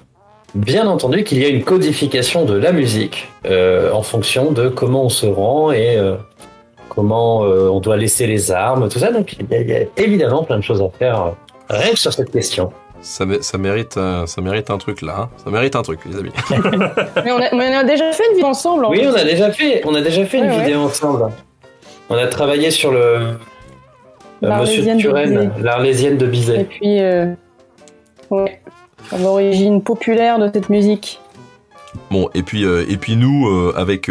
bien entendu qu'il y a une codification de la musique en fonction de comment on se rend et comment on doit laisser les armes, tout ça. Donc, il y a évidemment plein de choses à faire rien que sur cette question.
Ça mérite un truc là, hein. Ça mérite un truc, les amis.
Mais on a déjà fait une vidéo ensemble.
Oui, on a déjà fait une vidéo ensemble. On a travaillé sur le Monsieur Turenne, l'Arlésienne de Bizet.
Et puis, l'origine populaire de cette musique.
Bon, et puis nous, avec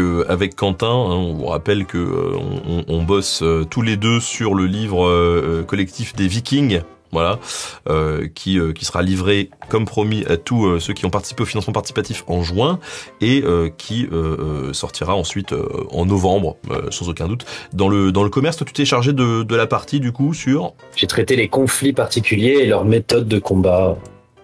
Quentin, hein, on vous rappelle que on bosse tous les deux sur le livre collectif des Vikings. voilà, qui sera livré comme promis à tous ceux qui ont participé au financement participatif en juin et qui sortira ensuite en novembre, sans aucun doute. Dans le commerce, toi, tu t'es chargé de la partie du coup sur...
J'ai traité les conflits particuliers et leurs méthodes de combat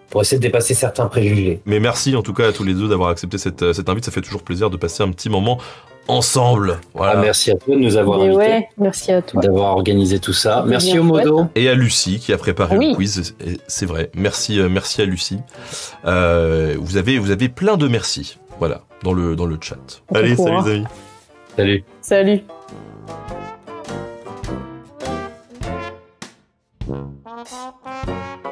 pour essayer de dépasser certains préjugés.
Mais merci en tout cas à tous les deux d'avoir accepté cette invite, ça fait toujours plaisir de passer un petit moment ensemble. Voilà.
Merci à toi de nous avoir
Mais
invités,
ouais, merci à toi.
d'avoir organisé tout ça.
C'était
Merci
bien
au Modo.
Et à Lucie qui a préparé
Oui.
le quiz, et c'est vrai. Merci à Lucie. Vous avez plein de merci. Voilà, dans le chat.
On
Allez,
pourra.
salut les amis.
Salut.
Salut.
Thank you.